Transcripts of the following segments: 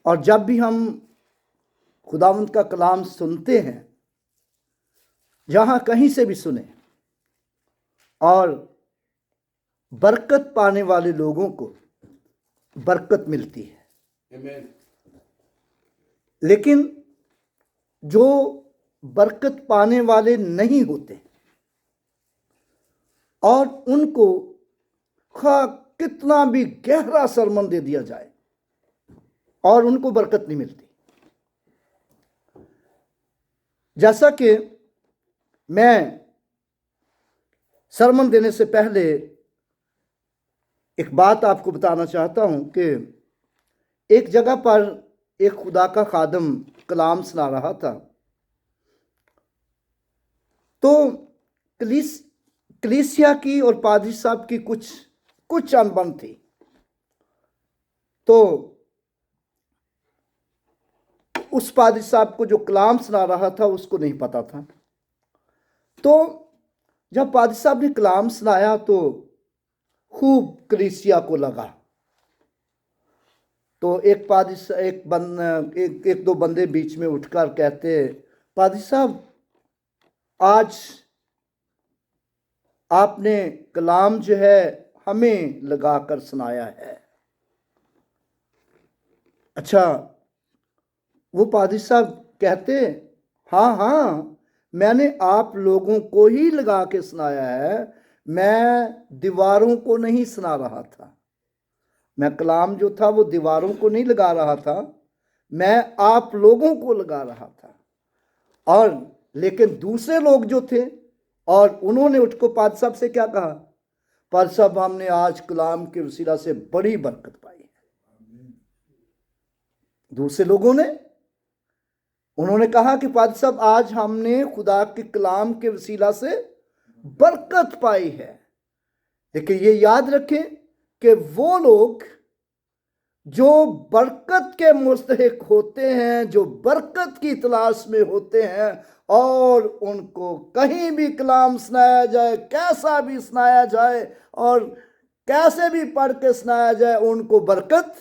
और जब भी हम खुदावंद का कलाम सुनते हैं, जहाँ कहीं से भी सुने, और बरकत पाने वाले लोगों को बरकत मिलती है। Amen. लेकिन जो बरकत पाने वाले नहीं होते और उनको कितना भी गहरा सरमन दे दिया जाए और उनको बरकत नहीं मिलती। जैसा कि मैं सरमन देने से पहले एक बात आपको बताना चाहता हूं कि एक जगह पर एक खुदा का खादम कलाम सुना रहा था, तो कलीसिया की और पादरी साहब की कुछ अनबन थी। तो उस पादरी साहब को जो कलाम सुना रहा था उसको नहीं पता था। तो जब पादरी साहब ने कलाम सुनाया तो खूब कलीसिया को लगा। तो एक दो बंदे बीच में उठकर कहते, पादरी साहब, आज आपने कलाम जो है हमें लगाकर सुनाया है। अच्छा, वो पादरी साहब कहते, हाँ हाँ, मैंने आप लोगों को ही लगा के सुनाया है, मैं दीवारों को नहीं सुना रहा था। मैं कलाम जो था वो दीवारों को नहीं लगा रहा था, मैं आप लोगों को लगा रहा था। और लेकिन दूसरे लोग जो थे, और उन्होंने उठको पादरी साहब से क्या कहा, पादरी साहब, हमने आज कलाम के वसीला से बड़ी बरकत पाई है। दूसरे लोगों ने उन्होंने कहा कि पादरी साहब, आज हमने खुदा के कलाम के वसीला से बरकत पाई है। लेकिन ये याद रखें कि वो लोग जो बरकत के मुस्तहिक होते हैं, जो बरकत की तलाश में होते हैं, और उनको कहीं भी कलाम सुनाया जाए, कैसा भी सुनाया जाए और कैसे भी पढ़ के सुनाया जाए, उनको बरकत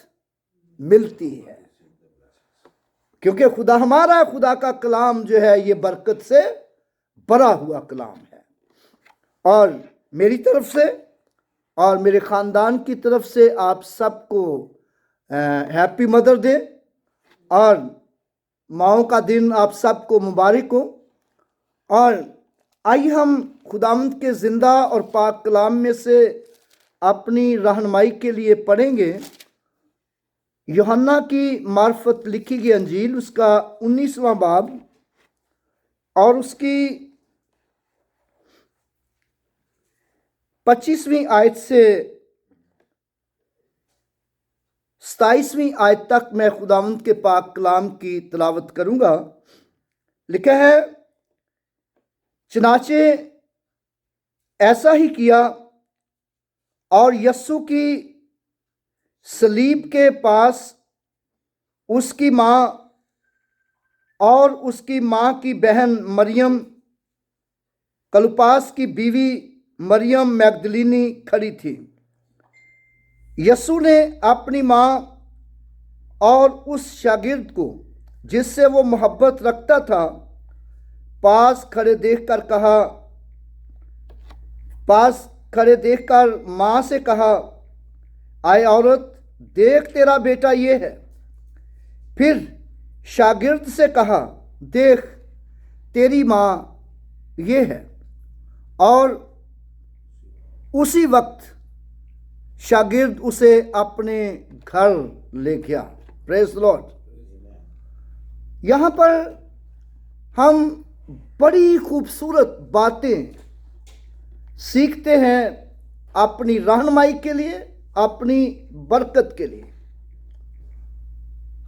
मिलती है। क्योंकि खुदा का कलाम जो है ये बरकत से भरा हुआ कलाम है। और मेरी तरफ से और मेरे ख़ानदान की तरफ से आप सबको हैप्पी मदर डे और माओं का दिन आप सबको मुबारक हो। और आइए हम खुदावंद के ज़िंदा और पाक कलाम में से अपनी रहनुमाई के लिए पढ़ेंगे यूहन्ना की मार्फत लिखी गई अंजील, उसका 19वां बाब और उसकी 25वीं आयत से 27वीं आयत तक मैं खुदावंद के पाक कलाम की तिलावत करूंगा। लिखा है, चनाचे ऐसा ही किया और यस्सु की सलीब के पास उसकी माँ और उसकी माँ की बहन मरियम, कलुपास की बीवी मरियम मैगदलीनी खड़ी थी। यस्सु ने अपनी माँ और उस शागिर्द को जिससे वो मोहब्बत रखता था पास खड़े देखकर माँ से कहा, आए औरत, देख तेरा बेटा ये है। फिर शागिर्द से कहा, देख तेरी माँ ये है। और उसी वक्त शागिर्द उसे अपने घर ले गया। Praise Lord. यहाँ पर हम बड़ी खूबसूरत बातें सीखते हैं अपनी रहनुमाई के लिए, अपनी बरकत के लिए।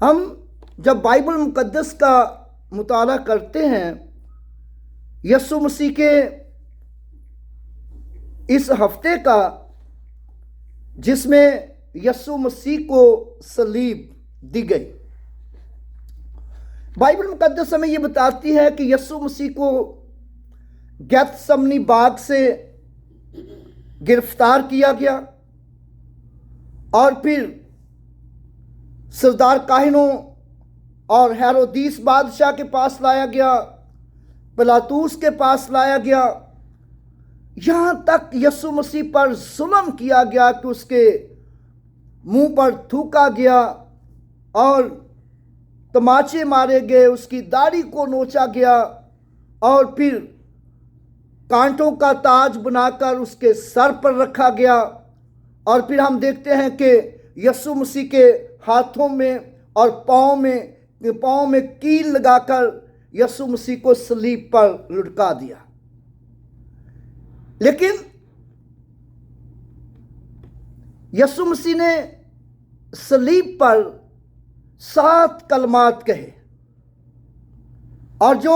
हम जब बाइबल मुकद्दस का मुताला करते हैं, यीशु मसीह के इस हफ्ते का, जिसमें यीशु मसीह को सलीब दी गई, बाइबल मुकद्दस हमें ये बताती है कि यीशु मसीह को गेत्समनी बाग से गिरफ्तार किया गया और फिर सरदार काहिनों और हेरोदीस बादशाह के पास लाया गया, पिलातूस के पास लाया गया, यहां तक यीशु मसीह पर जुल्म किया गया कि उसके मुंह पर थूका गया और तमाचे मारे गए, उसकी दाढ़ी को नोचा गया और फिर कांटों का ताज बनाकर उसके सर पर रखा गया। और फिर हम देखते हैं कि यीशु मसीह के हाथों में और पाँव में कील लगाकर यीशु मसीह को सलीब पर लुढ़का दिया। लेकिन यीशु मसीह ने सलीब पर 7 कलमात कहे, और जो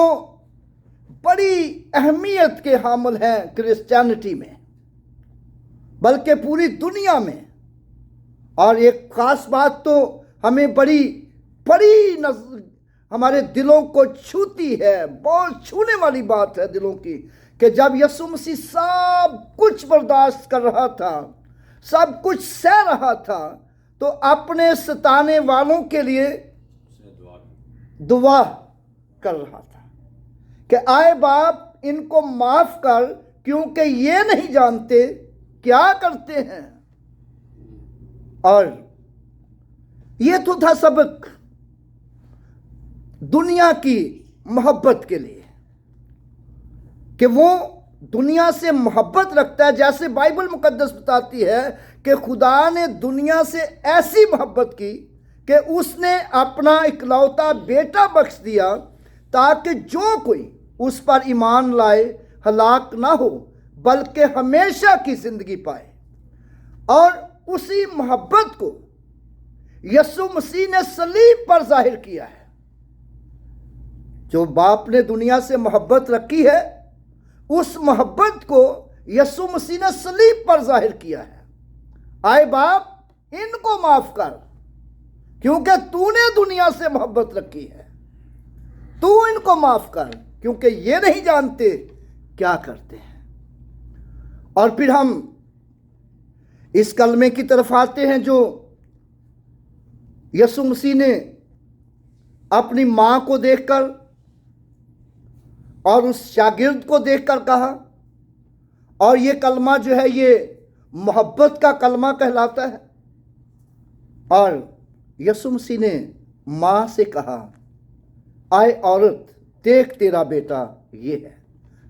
बड़ी अहमियत के हामिल हैं क्रिश्चियनिटी में, बल्कि पूरी दुनिया में। और एक खास बात तो हमें बड़ी हमारे दिलों को छूती है, बहुत छूने वाली बात है दिलों की, कि जब यीशु मसीह सब कुछ बर्दाश्त कर रहा था, सब कुछ सह रहा था, तो अपने सताने वालों के लिए दुआ कर रहा था कि आए बाप इनको माफ कर, क्योंकि ये नहीं जानते क्या करते हैं। और ये तो था सबक दुनिया की मोहब्बत के लिए, कि वो दुनिया से मोहब्बत रखता है। जैसे बाइबल मुकद्दस बताती है कि खुदा ने दुनिया से ऐसी मोहब्बत की कि उसने अपना इकलौता बेटा बख्श दिया, ताकि जो कोई उस पर ईमान लाए हलाक ना हो, बल्कि हमेशा की जिंदगी पाए। और उसी मोहब्बत को यीशु मसीह ने सलीब पर जाहिर किया है। जो बाप ने दुनिया से मोहब्बत रखी है, उस मोहब्बत को यीशु मसीह ने सलीब पर जाहिर किया है। आए बाप इनको माफ कर, क्योंकि तूने दुनिया से मोहब्बत रखी है, तू इनको माफ कर, क्योंकि ये नहीं जानते क्या करते हैं। और फिर हम इस कलमे की तरफ आते हैं जो यीशु मसीह ने अपनी मां को देखकर और उस शागिर्द को देखकर कहा। और ये कलमा जो है ये मोहब्बत का कलमा कहलाता है। और यीशु मसीह ने मां से कहा, आए औरत देख तेरा बेटा ये है।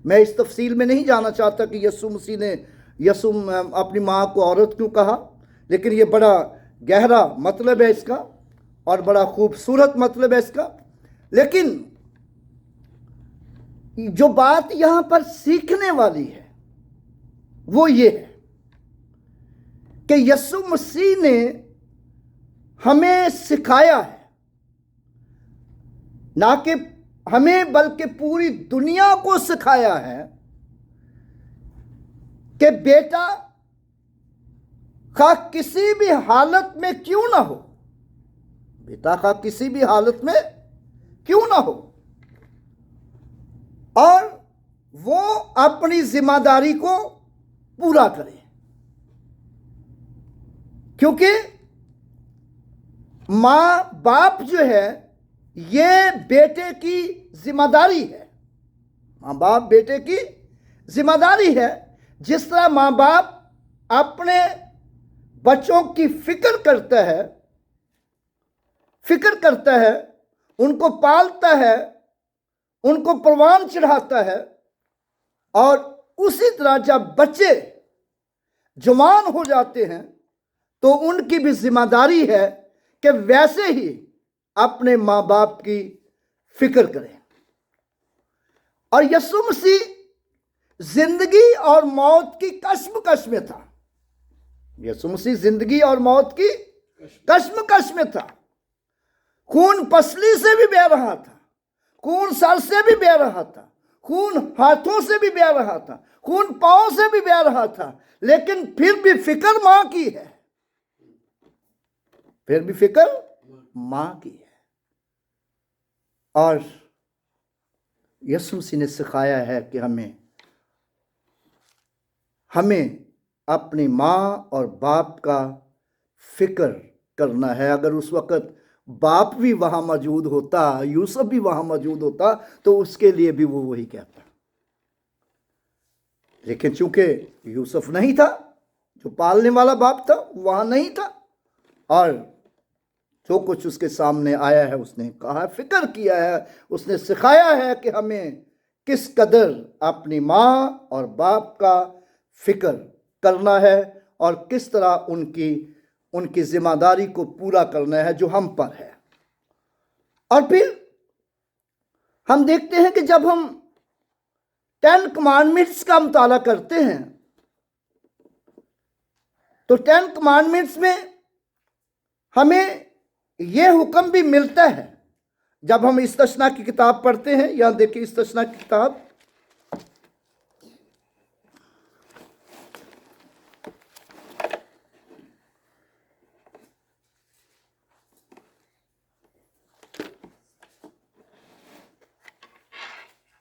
मैं इस तफसील में नहीं जाना चाहता कि यीशु मसीह ने अपनी मां को औरत क्यों कहा, लेकिन ये बड़ा गहरा मतलब है इसका और बड़ा खूबसूरत मतलब है इसका। लेकिन जो बात यहां पर सीखने वाली है वो ये है कि यीशु मसीह ने हमें सिखाया है, ना कि हमें बल्कि पूरी दुनिया को सिखाया है कि बेटा का किसी भी हालत में क्यों ना हो, बेटा का किसी भी हालत में क्यों ना हो, और वो अपनी जिम्मेदारी को पूरा करे। क्योंकि मां बाप जो है ये बेटे की जिम्मेदारी है, मां बाप बेटे की जिम्मेदारी है। जिस तरह मां बाप अपने बच्चों की फिक्र करता है, उनको पालता है, उनको परवान चढ़ाता है, और उसी तरह जब बच्चे जवान हो जाते हैं तो उनकी भी जिम्मेदारी है कि वैसे ही अपने मां बाप की फिक्र करें। और यीशु मसीह जिंदगी और मौत की कश्मकश में था। यीशु मसीह जिंदगी और मौत की कश्मकश में था। खून पसली से भी बह रहा था, खून सर से भी बह रहा था, खून हाथों से भी बह रहा था, खून पांव से भी बह रहा था, लेकिन फिर भी फिक्र मां की है, फिर भी फिक्र मां की है। और यीशु मसीह ने सिखाया है कि हमें अपनी मां और बाप का फिक्र करना है। अगर उस वक़्त बाप भी वहां मौजूद होता, यूसुफ भी वहां मौजूद होता, तो उसके लिए भी वो वही कहता। लेकिन चूंकि यूसुफ नहीं था, जो पालने वाला बाप था, वहां नहीं था, और जो कुछ उसके सामने आया है उसने कहा, फिक्र किया है, उसने सिखाया है कि हमें किस कदर अपनी माँ और बाप का फिक्र करना है और किस तरह उनकी जिम्मेदारी को पूरा करना है जो हम पर है। और फिर हम देखते हैं कि जब हम 10 कमांडमेंट्स का मुताला करते हैं तो 10 कमांडमेंट्स में हमें यह हुक्म भी मिलता है। जब हम इस्तशना की किताब पढ़ते हैं, यहां देखिए इस्तशना की किताब,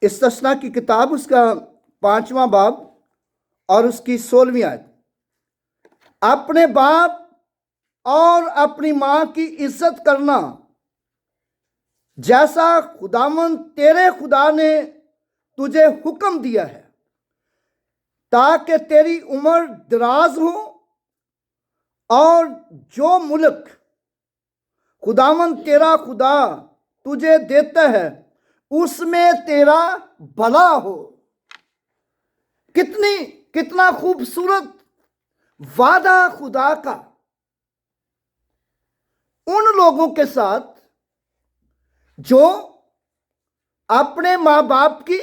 इस्तशना की किताब उसका 5वां बाब और उसकी 16वीं आयत, अपने बाप और अपनी मां की इज्जत करना जैसा खुदावंद तेरे खुदा ने तुझे हुक्म दिया है, ताकि तेरी उम्र दराज हो और जो मुल्क खुदावंद तेरा खुदा तुझे देता है उसमें तेरा भला हो। कितना खूबसूरत वादा खुदा का उन लोगों के साथ जो अपने मां बाप की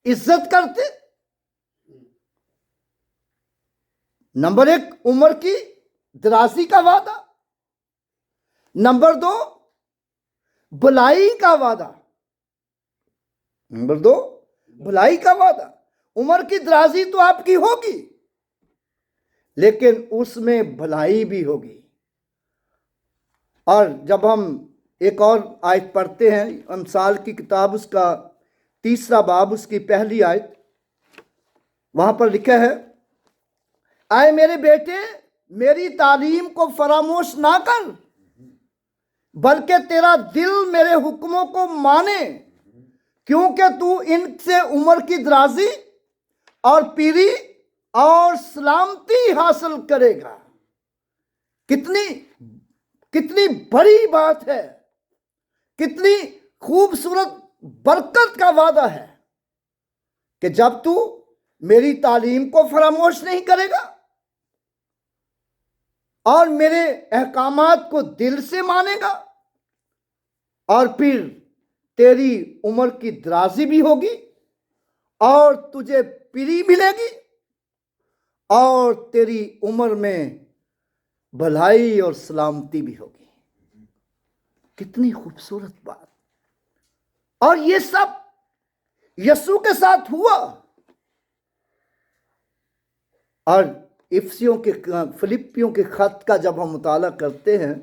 इज्जत करते। नंबर 1 उम्र की दराजी का वादा, नंबर 2 भलाई का वादा, नंबर 2 भलाई का वादा। उम्र की दराजी तो आपकी होगी, लेकिन उसमें भलाई भी होगी। और जब हम एक और आयत पढ़ते हैं, अमसाल की किताब उसका 3रा बाब उसकी पहली आयत, वहां पर लिखा है, आए मेरे बेटे मेरी तालीम को फरामोश ना कर, बल्कि तेरा दिल मेरे हुक्मों को माने, क्योंकि तू इनसे उम्र की दराजी और पीरी और सलामती हासिल करेगा। कितनी बड़ी बात है, कितनी खूबसूरत बरकत का वादा है कि जब तू मेरी तालीम को फरामोश नहीं करेगा और मेरे अहकामात को दिल से मानेगा, और फिर तेरी उम्र की दराजी भी होगी और तुझे पीरी मिलेगी और तेरी उम्र में भलाई और सलामती भी होगी। कितनी खूबसूरत बात। और ये सब यीशु के साथ हुआ। और फिलिपियों के खत का जब हम मुताला करते हैं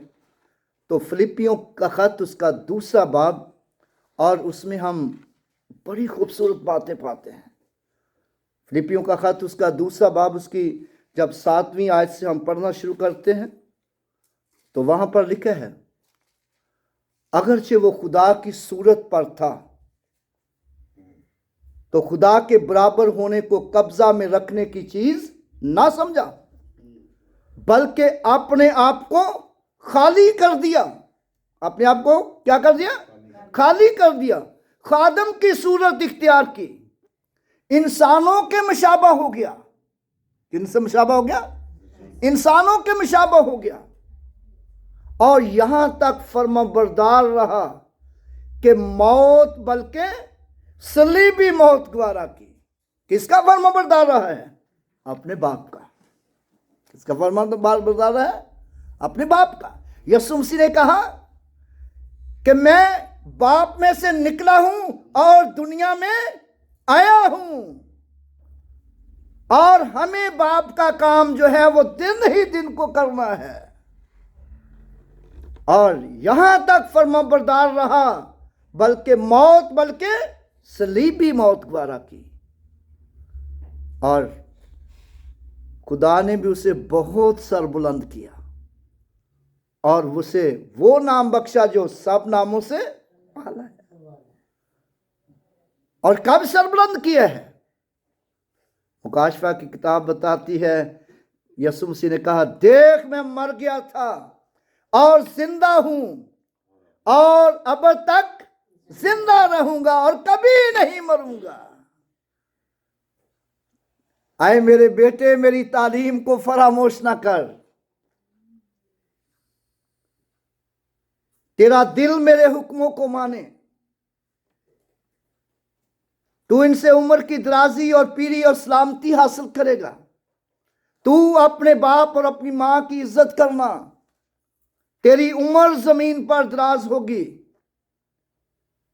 तो फिलिपियों का खत उसका 2रा बाब, और उसमें हम बड़ी खूबसूरत बातें पाते हैं। फिलिपियों का खत उसका 2रा बाब उसकी जब 7वीं आयत से हम पढ़ना शुरू करते हैं तो वहां पर लिखा है, अगरचे वो खुदा की सूरत पर था तो खुदा के बराबर होने को कब्जा में रखने की चीज ना समझा, बल्कि अपने आप को खाली कर दिया। अपने आप को क्या कर दिया? खाली कर दिया। खादम की सूरत इख्तियार की, इंसानों के मुशाबा हो गया। किनसे मुशाबा हो गया? इंसानों के मुशाबा हो गया। और यहां तक फर्माबरदार रहा कि मौत बल्कि सलीबी मौत गवारा की। किसका फर्माबरदार रहा है? अपने बाप का। किसका फर्माबरदार रहा है? अपने बाप का। यीशु मसीह ने कहा कि मैं बाप में से निकला हूं और दुनिया में आया हूं, और हमें बाप का काम जो है वो दिन ही दिन को करना है। और यहां तक फर्माबरदार रहा बल्कि सलीबी मौत गवारा की। और खुदा ने भी उसे बहुत सरबुलंद किया। और उसे वो नाम बख्शा जो सब नामों से आला है। और कब सरबुलंद किया है? मुकाशफा की किताब बताती है, यीशु मसीह ने कहा, देख मैं मर गया था और जिंदा हूं और अब तक जिंदा रहूंगा और कभी नहीं मरूंगा। आए मेरे बेटे, मेरी तालीम को फरामोश ना कर। तेरा दिल मेरे हुक्मों को माने। तू इनसे उम्र की दराजी और पीढ़ी और सलामती हासिल करेगा। तू अपने बाप और अपनी मां की इज्जत करना। तेरी उम्र जमीन पर दराज होगी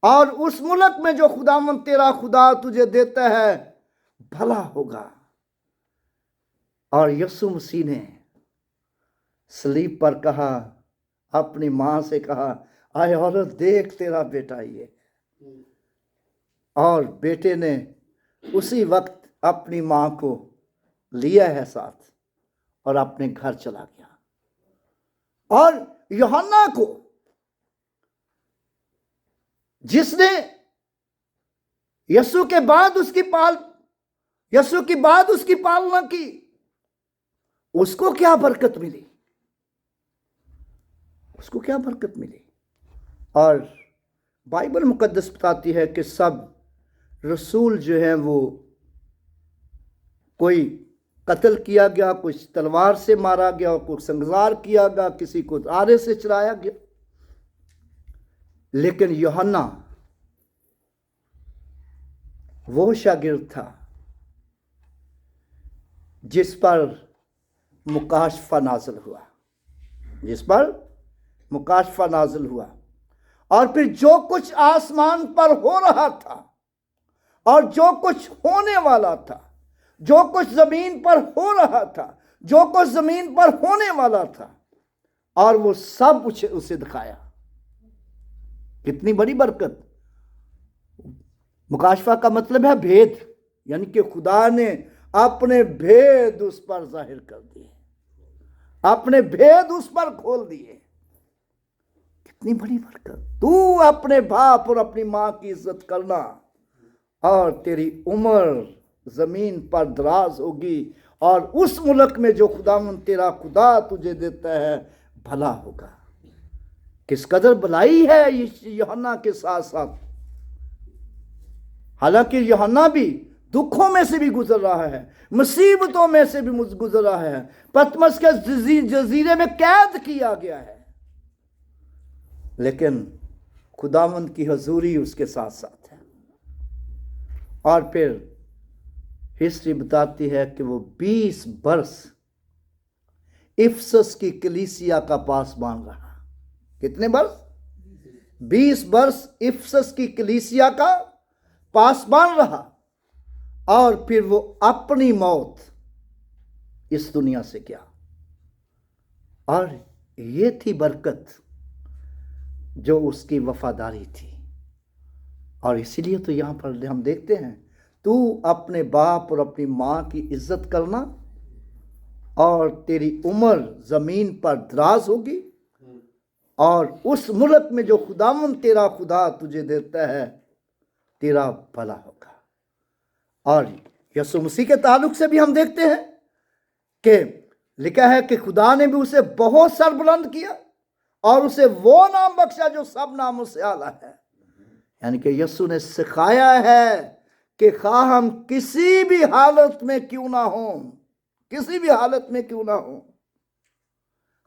और उस मुल्क में जो खुदावंद तेरा खुदा तुझे देता है भला होगा। और यीशु मसीह ने सलीब पर कहा, अपनी मां से कहा, आए औरत देख तेरा बेटा ये। और बेटे ने उसी वक्त अपनी मां को लिया है साथ और अपने घर चला गया। और यूहन्ना को, जिसने यीशु के बाद उसकी पालना की, उसको क्या बरकत मिली? उसको क्या बरकत मिली? और बाइबल मुकद्दस बताती है कि सब रसूल जो हैं वो कोई कत्ल किया गया, कुछ तलवार से मारा गया, कुछ संगजार किया गया, किसी को आरे से चलाया गया। लेकिन यूहन्ना वो शागिर्द था जिस पर मुकाशफा नाज़िल हुआ। और फिर जो कुछ आसमान पर हो रहा था और जो कुछ होने वाला था, जो कुछ जमीन पर हो रहा था, जो कुछ जमीन पर होने वाला था, और वो सब उसे दिखाया। कितनी बड़ी बरकत! मुकाशफा का मतलब है भेद, यानी कि खुदा ने अपने भेद उस पर जाहिर कर दिए, अपने भेद उस पर खोल दिए। कितनी बड़ी बरकत! तू अपने बाप और अपनी मां की इज्जत करना और तेरी उम्र जमीन पर दराज होगी और उस मुल्क में जो खुदावंद तेरा खुदा तुझे देता है भला होगा। किस कदर भलाई है यूहन्ना के साथ साथ। हालांकि यूहन्ना भी दुखों में से भी गुजर रहा है, मुसीबतों में से भी गुजर रहा है, पतमस के जजीरे में कैद किया गया है, लेकिन खुदावंद की हजूरी उसके साथ साथ है। और फिर हिस्ट्री बताती है कि वो 20 बरस इफसस की कलीसिया का पासबान रहा। कितने बरस? 20 बरस इफसस की कलीसिया का पासबान रहा। और फिर वो अपनी मौत इस दुनिया से किया। और ये थी बरकत जो उसकी वफादारी थी। और इसीलिए तो यहां पर हम देखते हैं, तू अपने बाप और अपनी मां की इज्जत करना और तेरी उम्र जमीन पर दराज होगी और उस मुल्क में जो खुदावंद तेरा खुदा तुझे देता है तेरा भला होगा। और यीशु मसीह के ताल्लुक से भी हम देखते हैं कि लिखा है कि खुदा ने भी उसे बहुत सरबुलंद किया और उसे वो नाम बख्शा जो सब नामों से आला है। यानी कि यीशु ने सिखाया है कि खा हम किसी भी हालत में क्यों ना हो, किसी भी हालत में क्यों ना हो,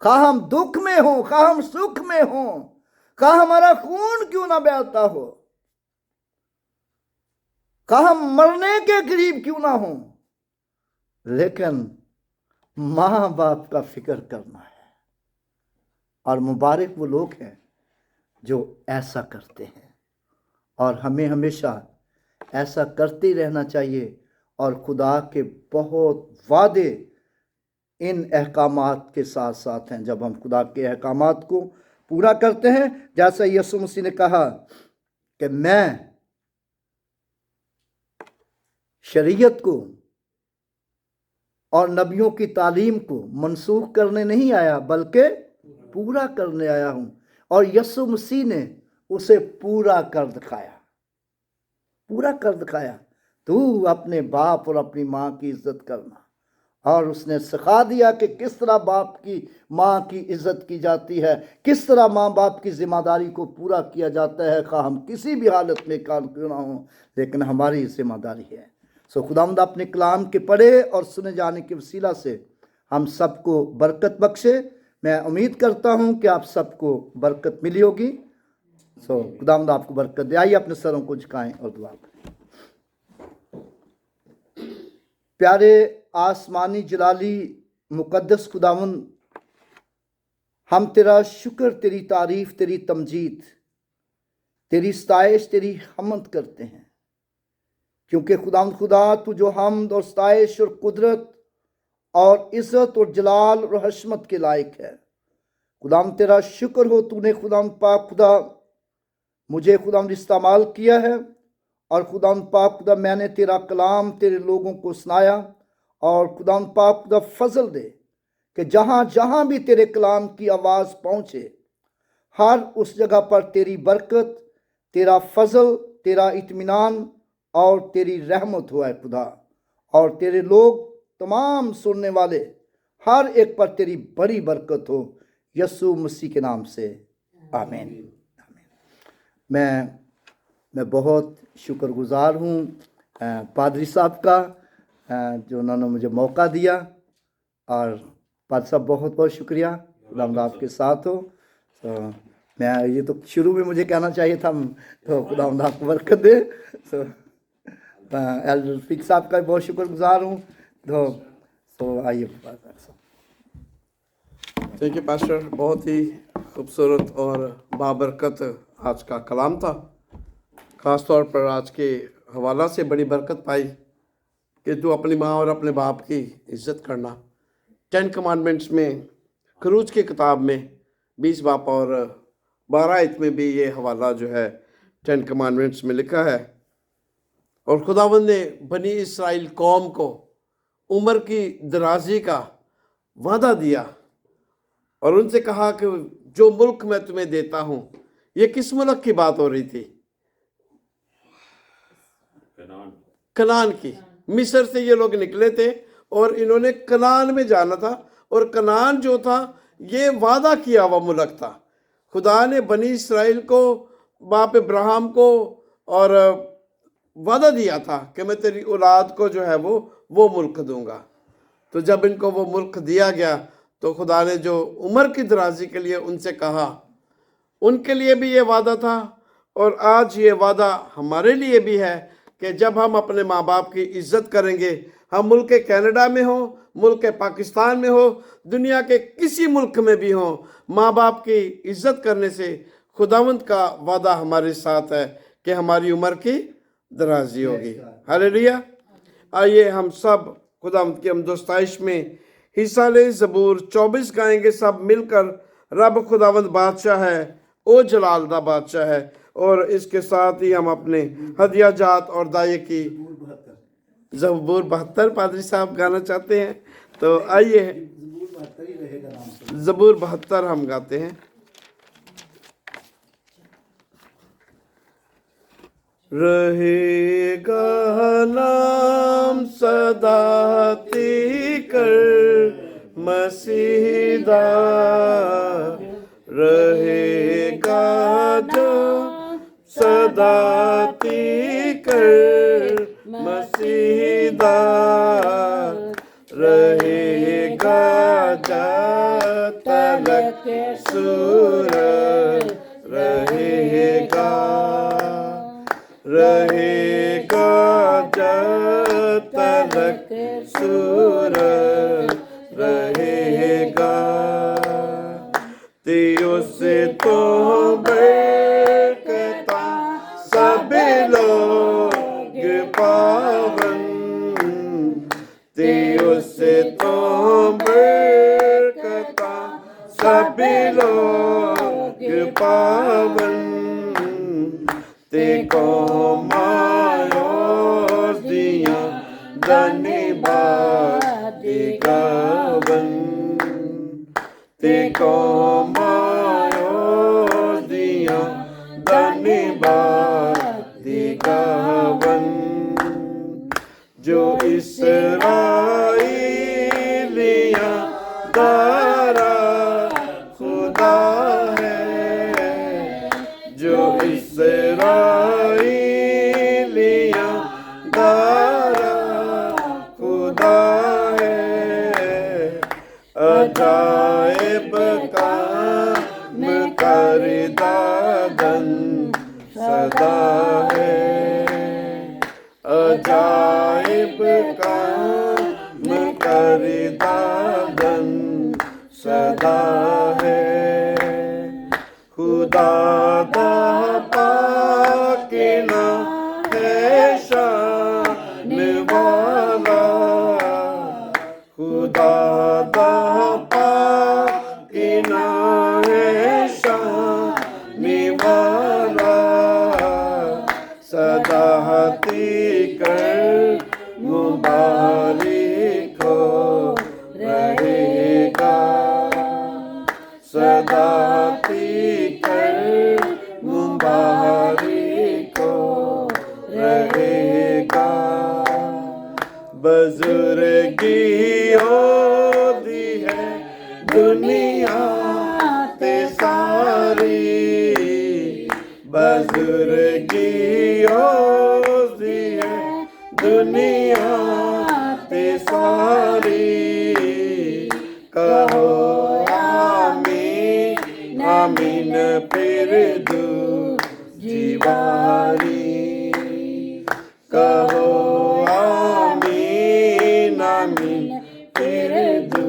खा हम दुख में हो, खा हम सुख में हो, खा हमारा खून क्यों ना बहता हो, खा हम मरने के करीब क्यों ना हो, लेकिन मां बाप का फिक्र करना है। और मुबारक वो लोग हैं जो ऐसा करते हैं। और हमें हमेशा ऐसा करते रहना चाहिए। और खुदा के बहुत वादे इन अहकामात के साथ साथ हैं। जब हम खुदा के अहकामात को पूरा करते हैं, जैसा यीशु मसीह ने कहा कि मैं शरीयत को और नबियों की तालीम को मनसूख करने नहीं आया बल्कि पूरा करने आया हूं। और यीशु मसीह ने उसे पूरा कर दिखाया, पूरा कर दिखाया। तू अपने बाप और अपनी माँ की इज्जत करना। और उसने सिखा दिया कि किस तरह बाप की माँ की इज्जत की जाती है, किस तरह माँ बाप की जिम्मेदारी को पूरा किया जाता है, खा हम किसी भी हालत में काम क्यों ना हो, लेकिन हमारी जिम्मेदारी है। सो खुदावंद अपने कलाम के पढ़े और सुने जाने के वसीला से हम सबको बरकत बख्शे। मैं उम्मीद करता हूँ कि आप सबको बरकत मिली होगी। सो खुदावंद आपको बरकत दे। आइए अपने सरों को झुकाएं और दुआ करें। प्यारे आसमानी जलाली मुकद्दस खुदावंद, हम तेरा शुक्र, तेरी तारीफ, तेरी तमजीद, तेरी सताइश, तेरी हमद करते हैं, क्योंकि खुदावंद खुदा तू जो हमद और सताइश और कुदरत और इज्जत और जलाल और हशमत के लायक है। खुदावंद तेरा शुक्र हो, तूने खुदावंद पाक खुदा मुझे खुदावंद इस्तेमाल किया है। और खुदावंद पाक खुदा मैंने तेरा कलाम तेरे लोगों को सुनाया। और खुदावंद पाक खुदा फजल दे कि जहाँ जहाँ भी तेरे कलाम की आवाज़ पहुँचे, हर उस जगह पर तेरी बरकत, तेरा फजल, तेरा इत्मीनान और तेरी रहमत हुआ है खुदा। और तेरे लोग तमाम सुनने वाले हर एक पर तेरी बड़ी बरकत हो, यीशु मसीह के नाम से आमीन। मैं बहुत शुक्रगुजार हूँ पादरी साहब का, जो उन्होंने मुझे मौका दिया। और पादरी साहब बहुत बहुत शुक्रिया, खुदा आपके साथ हो। तो मैं ये तो शुरू में मुझे कहना चाहिए था, तो खुदा आपको बरकत दे। तो एल्डर फिक साहब का भी बहुत शुक्रगुजार हूँ। तो आइए। थैंक यू पास्टर, बहुत ही खूबसूरत और बाबरकत आज का कलाम था। ख़ास तौर पर आज के हवाला से बड़ी बरकत पाई कि तू अपनी माँ और अपने बाप की इज्जत करना। 10 कमांडमेंट्स में, खरूज की किताब में 20 बाप और 12 आयत में भी ये हवाला जो है 10 कमांडमेंट्स में लिखा है। और खुदावंद ने बनी इसराइल कौम को उम्र की दराजी का वादा दिया और उनसे कहा कि जो मुल्क मैं तुम्हें देता हूं। ये किस मुल्क की बात हो रही थी? कनान की। मिस्र से ये लोग निकले थे और इन्होंने कनान में जाना था। और कनान जो था ये वादा किया हुआ मुल्क था। खुदा ने बनी इसराइल को, बाप इब्राहिम को और वादा दिया था कि मैं तेरी औलाद को जो है वो मुल्क दूंगा। तो जब इनको वो मुल्क दिया गया तो खुदा ने जो उम्र की दराजी के लिए उनसे कहा, उनके लिए भी ये वादा था। और आज ये वादा हमारे लिए भी है कि जब हम अपने माँ बाप की इज्जत करेंगे, हम मुल्क कनाडा में हो, मुल्क पाकिस्तान में हो, दुनिया के किसी मुल्क में भी हो, माँ बाप की इज्जत करने से खुदावंद का वादा हमारे साथ है कि हमारी उम्र की दराजी होगी। हालेलुया। आइए हम सब खुदावंद की हमदोस्ताइश में हिस्सा ले। ज़बूर 24 गाएंगे सब मिलकर। रब खुदावंद बादशाह है, ओ जलाल दा बादशाह है। और इसके साथ ही हम अपने हदिया जात और दाये की ज़बूर 72 पादरी साहब गाना चाहते हैं। तो आइए ज़बूर 72 हम गाते हैं। रहेगा नाम सदा तीकर मसीदा, रहेगा जो सदा तीकर मसीदा, रहेगा जब तलक सूरज रहेगा, रहेगा जब तलक सूरज रहेगा। तेरे से तो बरकता सब लोग पावन, तेरे से तो बरकता सब लोग पावन, तेको मायो दिया धन्यवाद गावन, तेको निभादिगावन जो इसराइलियां दारा खुदा है, जो इसराइलियां दारा खुदा है, अजाइब काम करदागन सदा है, अजाइब काम करदागन सदा है, खुदा दा पाकिना है शान वाला, खुदा दा पाकिना है शान वाला, सदा हती कर मुबारक हो रहेगा, सदा हती कर मुबारक हो रहेगा, बुजुर्गी होती है दुनिया ते सारी, बुजुर्गी होती है दुनिया ते सारी, कहो आमीन आमीन फिर दू जीवारी, कहो आमीन आमीन फिर दू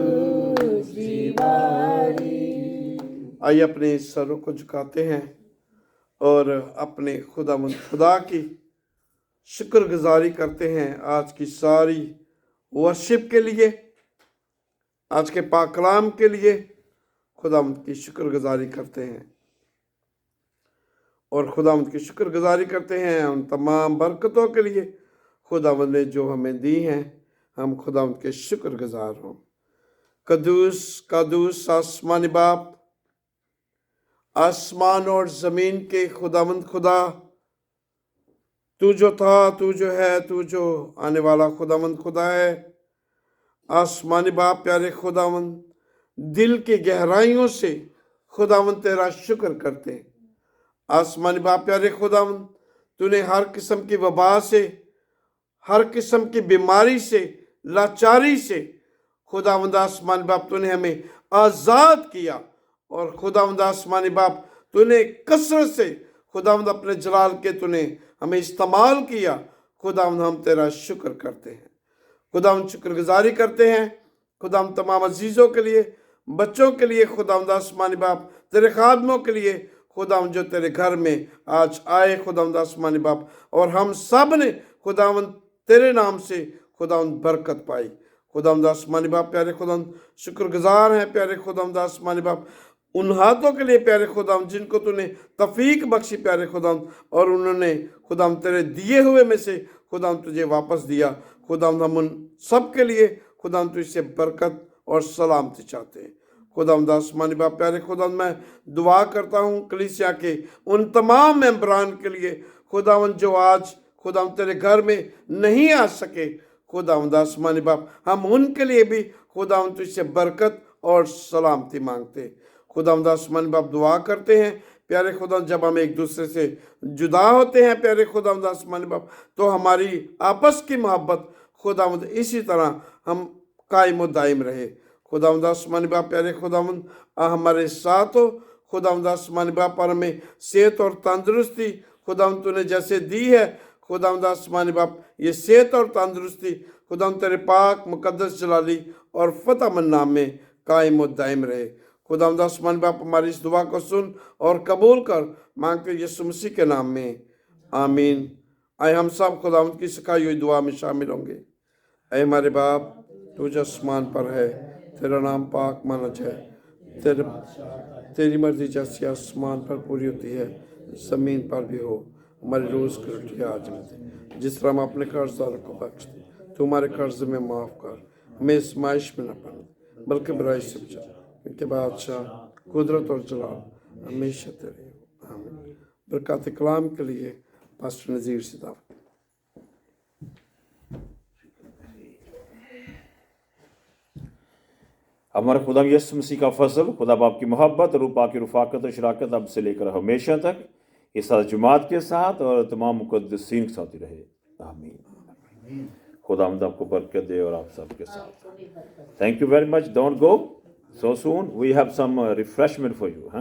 जीवारी। आइए अपने सरों को झुकाते हैं और अपने खुदा की शुक्रगुजारी करते हैं आज की सारी वर्शिप के लिए, आज के पाक कलाम के लिए खुदावंद की शुक्रगुजारी करते हैं और खुदावंद की शुक्रगुजारी करते हैं उन तमाम बरकतों के लिए खुदावंद ने जो हमें दी हैं। हम खुदावंद के शुक्रगुजार हों। कदूस कदूस आसमानी बाप, आसमान और ज़मीन के खुदावंद खुदा, तू जो था, तू जो है, तू जो आने वाला खुदावंद खुदा है। आसमानी बाप प्यारे खुदावंद, दिल की गहराइयों से खुदावंद तेरा शुक्र करते हैं। आसमानी बाप प्यारे खुदावंद, तूने हर किस्म की वबा से, हर किस्म की बीमारी से, लाचारी से खुदावंद आसमानी बाप तूने हमें आज़ाद किया और खुदावंद आसमानी बाप तूने कसरत से खुदावंद अपने जलाल के तूने हमें इस्तेमाल किया। खुदावंद हम तेरा शुक्र करते हैं, खुदावंद शुक्रगुजारी करते हैं। खुदावंद तमाम अजीज़ों के लिए, बच्चों के लिए, खुदावंद आसमानी बाप तेरे खादमों के लिए खुदावंद जो तेरे घर में आज आए खुदावंद आसमानी बाप, और हम सब ने खुदावंद तेरे नाम से खुदावंद बरकत पाई। खुदावंद आसमानी बाप प्यारे खुदावंद शुक्रगुजार हैं प्यारे खुदावंद आसमानी बाप उन हाथों के लिए प्यारे खुदावंद जिनको तूने तौफीक बख्शी प्यारे खुदावंद, और उन्होंने खुदावंद तेरे दिए हुए में से खुदावंद तुझे वापस दिया। खुदावंद हम उन सब के लिए खुदावंद तुझसे बरकत और सलामती चाहते हैं। खुदावंद आसमानी बाप प्यारे खुदावंद, मैं दुआ करता हूँ कलीसिया के उन तमाम मेंबरान के लिए खुदावंद जो आज खुदावंद तेरे घर में नहीं आ सके। खुदावंद आसमानी बाप हम उनके लिए भी खुदावंद तुझसे बरकत और सलामती मांगते। खुदावंद आसमानी बाप दुआ करते हैं प्यारे खुदावंद, जब हम एक दूसरे से जुदा होते हैं प्यारे खुदावंद आसमानी बाप, तो हमारी आपस की मोहब्बत खुदावंद इसी तरह हम कायम व दायम रहे। खुदावंद आसमानी बाप प्यारे खुदावंद हमारे साथ हो। खुदावंद आसमानी बाप और हमें सेहत और तंदुरुस्ती खुदावंद तूने जैसे दी है खुदावंद आसमानी बाप, ये सेहत और तंदुरुस्ती खुदावंद तेरे पाक मुकद्दस जलाली और फतेहमंद नाम में कायम व दायम रहे। खुदावंद आसमानी बाप हमारी इस दुआ को सुन और कबूल कर, मांगते यीशु मसीह के नाम में, आमीन। आए हम सब खुदावंद की सिखाई हुई दुआ में शामिल होंगे। ऐ हमारे बाप तू जो आसमान पर है, तेरा नाम पाक माना जाए, तेरी मर्जी जैसी आसमान पर पूरी होती है ज़मीन पर भी हो। हमारी रोज़ की रोटी आज हमें दे, जिस तरह हम अपने कर्जदारों को बख्श दे, तो हमारे कर्ज में माफ़ कर, हमें आजमाइश में न पड़ने बल्कि बुराई से बचा, क्योंकि बादशाह कुदरत और जलाल हमेशा तेरे हो। आमीन। बरकत कलाम के लिए पास्टर नज़ीर से दावत। हमारे खुदा यीशु मसीह का फजल, खुदा बाप की मोहब्बत और रूपा की रफ़ाकत और शराकत अब से लेकर हमेशा तक इस साथ जुमात के साथ और तमाम मुक़द्दसीन के साथ ही रहे। आमीन। खुदा आपको बरकत दे और आप सबके साथ। Thank you very much. Don't go so soon. We have some refreshment for you.